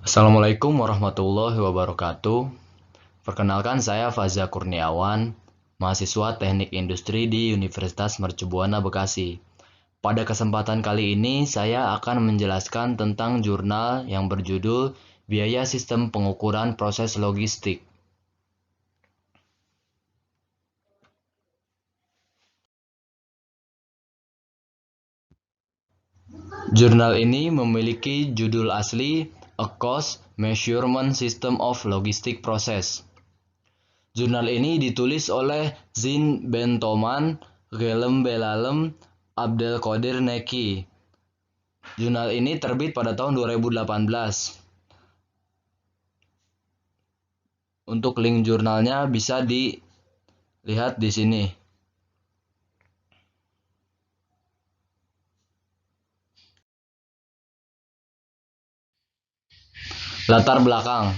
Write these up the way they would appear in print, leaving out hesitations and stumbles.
Assalamualaikum warahmatullahi wabarakatuh. Perkenalkan saya Faza Kurniawan, mahasiswa Teknik Industri di Universitas Mercubuana Bekasi. Pada kesempatan kali ini saya akan menjelaskan tentang jurnal yang berjudul Biaya Sistem Pengukuran Proses Logistik. Jurnal ini memiliki judul asli A Cost Measurement System of Logistic Process. Jurnal ini ditulis oleh Zin Bentoman, Guillem Belalem, Abdelkodir Neki. Jurnal ini terbit pada tahun 2018. Untuk link jurnalnya bisa dilihat di sini. Latar belakang.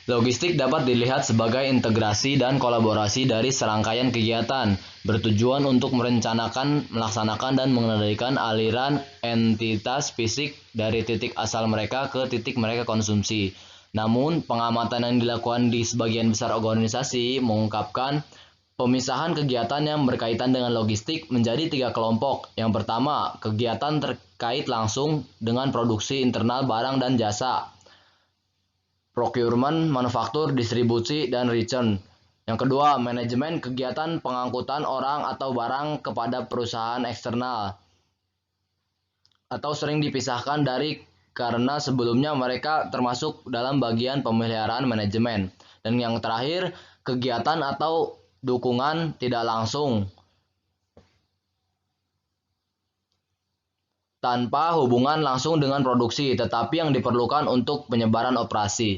Logistik dapat dilihat sebagai integrasi dan kolaborasi dari serangkaian kegiatan bertujuan untuk merencanakan, melaksanakan, dan mengendalikan aliran entitas fisik dari titik asal mereka ke titik mereka konsumsi. Namun, pengamatan yang dilakukan di sebagian besar organisasi mengungkapkan pemisahan kegiatan yang berkaitan dengan logistik menjadi 3 kelompok. Yang pertama, kegiatan terkait langsung dengan produksi internal barang dan jasa. Procurement, manufaktur, distribusi, dan return. Yang kedua, manajemen kegiatan pengangkutan orang atau barang kepada perusahaan eksternal atau sering dipisahkan dari karena sebelumnya mereka termasuk dalam bagian pemeliharaan manajemen. Dan yang terakhir, kegiatan atau dukungan tidak langsung tanpa hubungan langsung dengan produksi, tetapi yang diperlukan untuk penyebaran operasi.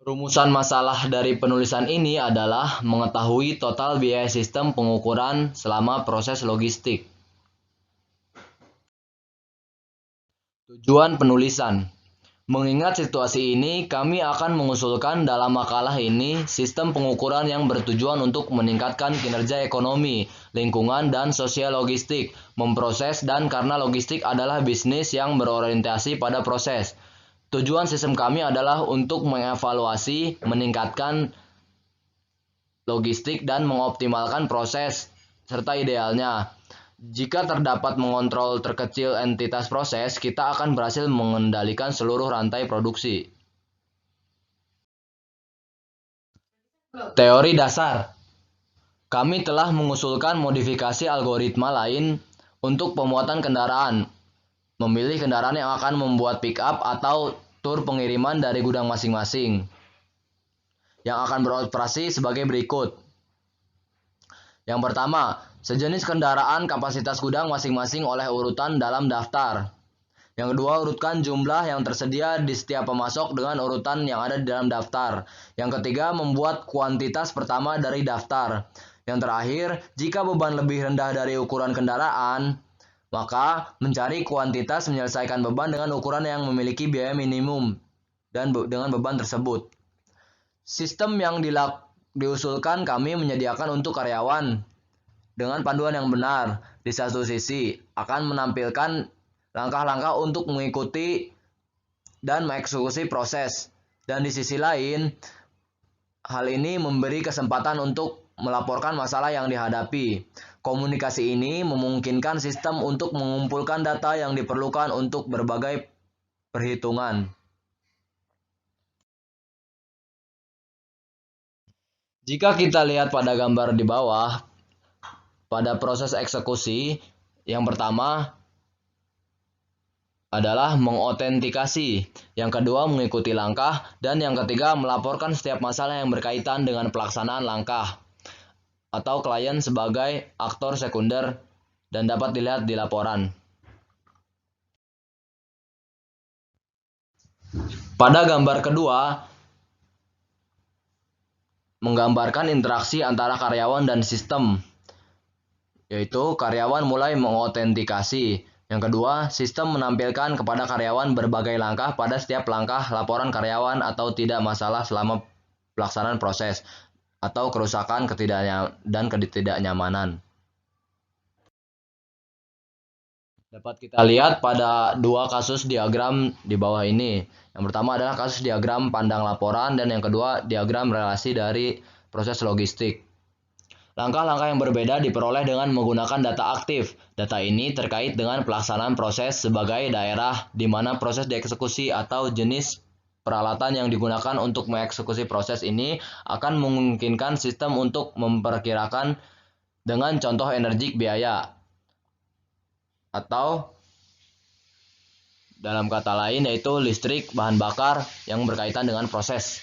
Rumusan masalah dari penulisan ini adalah mengetahui total biaya sistem pengukuran selama proses logistik. Tujuan penulisan. Mengingat situasi ini, kami akan mengusulkan dalam makalah ini sistem pengukuran yang bertujuan untuk meningkatkan kinerja ekonomi, lingkungan, dan sosial logistik, memproses dan karena logistik adalah bisnis yang berorientasi pada proses. Tujuan sistem kami adalah untuk mengevaluasi, meningkatkan logistik dan mengoptimalkan proses, serta idealnya. Jika terdapat mengontrol terkecil entitas proses, kita akan berhasil mengendalikan seluruh rantai produksi. Teori dasar. Kami telah mengusulkan modifikasi algoritma lain untuk pemuatan kendaraan. Memilih kendaraan yang akan membuat pick up atau tur pengiriman dari gudang masing-masing. Yang akan beroperasi sebagai berikut. Yang pertama, sejenis kendaraan kapasitas gudang masing-masing oleh urutan dalam daftar. Yang kedua, urutkan jumlah yang tersedia di setiap pemasok dengan urutan yang ada di dalam daftar. Yang ketiga, membuat kuantitas pertama dari daftar. Yang terakhir, jika beban lebih rendah dari ukuran kendaraan, maka mencari kuantitas menyelesaikan beban dengan ukuran yang memiliki biaya minimum dan dengan beban tersebut. Sistem yang diusulkan kami menyediakan untuk karyawan dengan panduan yang benar. Di satu sisi, akan menampilkan langkah-langkah untuk mengikuti dan mengeksekusi proses. Dan di sisi lain, hal ini memberi kesempatan untuk melaporkan masalah yang dihadapi. Komunikasi ini memungkinkan sistem untuk mengumpulkan data yang diperlukan untuk berbagai perhitungan. Jika kita lihat pada gambar di bawah, pada proses eksekusi, yang pertama adalah mengautentikasi, yang kedua mengikuti langkah, dan yang ketiga melaporkan setiap masalah yang berkaitan dengan pelaksanaan langkah atau klien sebagai aktor sekunder dan dapat dilihat di laporan. Pada gambar kedua, menggambarkan interaksi antara karyawan dan sistem, yaitu karyawan mulai mengautentikasi. Yang kedua, sistem menampilkan kepada karyawan berbagai langkah pada setiap langkah laporan karyawan atau tidak masalah selama pelaksanaan proses atau kerusakan dan ketidaknyamanan. Dapat kita lihat pada dua kasus diagram di bawah ini. Yang pertama adalah kasus diagram pandang laporan dan yang kedua diagram relasi dari proses logistik. Langkah-langkah yang berbeda diperoleh dengan menggunakan data aktif. Data ini terkait dengan pelaksanaan proses sebagai daerah di mana proses dieksekusi atau jenis peralatan yang digunakan untuk mengeksekusi proses ini akan memungkinkan sistem untuk memperkirakan dengan contoh energi biaya atau dalam kata lain yaitu listrik, bahan bakar yang berkaitan dengan proses.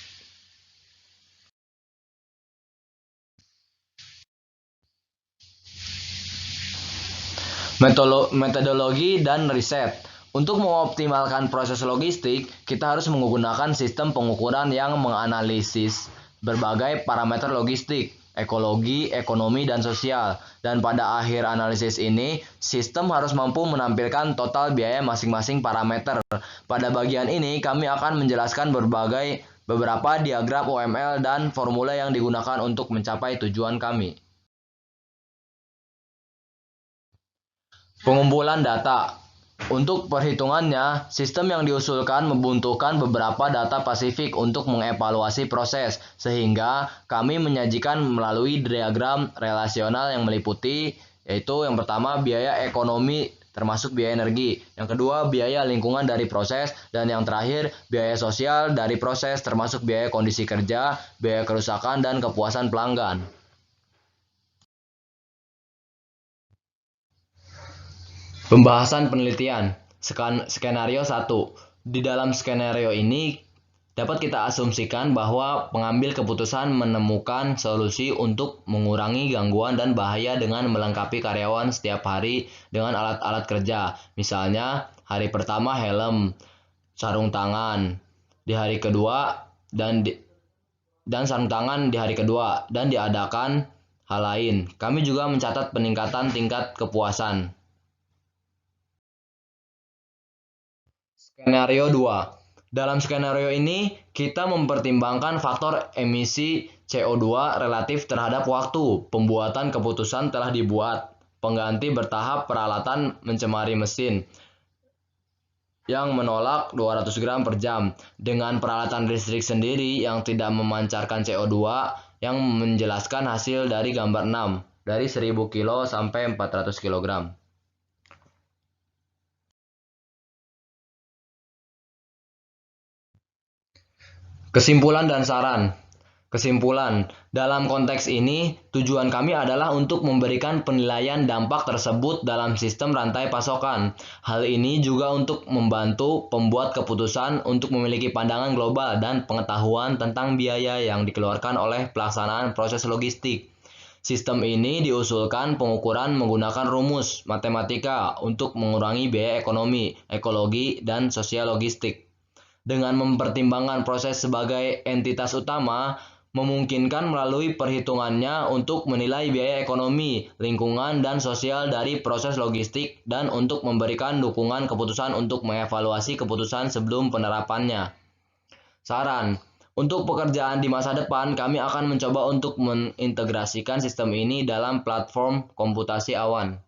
Metodologi dan riset. Untuk mengoptimalkan proses logistik, kita harus menggunakan sistem pengukuran yang menganalisis berbagai parameter logistik, ekologi, ekonomi, dan sosial. Dan pada akhir analisis ini, sistem harus mampu menampilkan total biaya masing-masing parameter. Pada bagian ini, kami akan menjelaskan beberapa diagram UML dan formula yang digunakan untuk mencapai tujuan kami. Pengumpulan data. Untuk perhitungannya, sistem yang diusulkan membutuhkan beberapa data spesifik untuk mengevaluasi proses, sehingga kami menyajikan melalui diagram relasional yang meliputi, yaitu yang pertama biaya ekonomi termasuk biaya energi, yang kedua biaya lingkungan dari proses, dan yang terakhir biaya sosial dari proses termasuk biaya kondisi kerja, biaya kerusakan, dan kepuasan pelanggan. Pembahasan penelitian. Skenario 1. Di dalam skenario ini dapat kita asumsikan bahwa pengambil keputusan menemukan solusi untuk mengurangi gangguan dan bahaya dengan melengkapi karyawan setiap hari dengan alat-alat kerja. Misalnya, hari pertama helm, sarung tangan, di hari kedua dan sarung tangan di hari kedua dan diadakan hal lain. Kami juga mencatat peningkatan tingkat kepuasan. Skenario 2. Dalam skenario ini, kita mempertimbangkan faktor emisi CO2 relatif terhadap waktu pembuatan keputusan telah dibuat, pengganti bertahap peralatan mencemari mesin yang menolak 200 gram per jam, dengan peralatan listrik sendiri yang tidak memancarkan CO2 yang menjelaskan hasil dari gambar 6, dari 1000 kilo sampai 400 kg. Kesimpulan dan saran. Kesimpulan, dalam konteks ini, tujuan kami adalah untuk memberikan penilaian dampak tersebut dalam sistem rantai pasokan. Hal ini juga untuk membantu pembuat keputusan untuk memiliki pandangan global dan pengetahuan tentang biaya yang dikeluarkan oleh pelaksanaan proses logistik. Sistem ini diusulkan pengukuran menggunakan rumus matematika untuk mengurangi biaya ekonomi, ekologi, dan sosial logistik. Dengan mempertimbangkan proses sebagai entitas utama, memungkinkan melalui perhitungannya untuk menilai biaya ekonomi, lingkungan, dan sosial dari proses logistik dan untuk memberikan dukungan keputusan untuk mengevaluasi keputusan sebelum penerapannya. Saran, untuk pekerjaan di masa depan, kami akan mencoba untuk mengintegrasikan sistem ini dalam platform komputasi awan.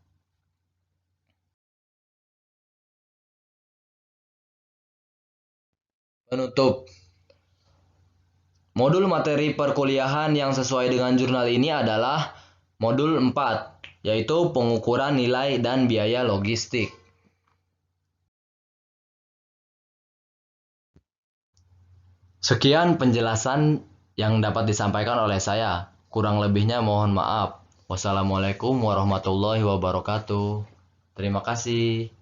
Penutup. Modul materi perkuliahan yang sesuai dengan jurnal ini adalah modul 4, yaitu pengukuran nilai dan biaya logistik. Sekian penjelasan yang dapat disampaikan oleh saya. Kurang lebihnya mohon maaf. Wassalamualaikum warahmatullahi wabarakatuh. Terima kasih.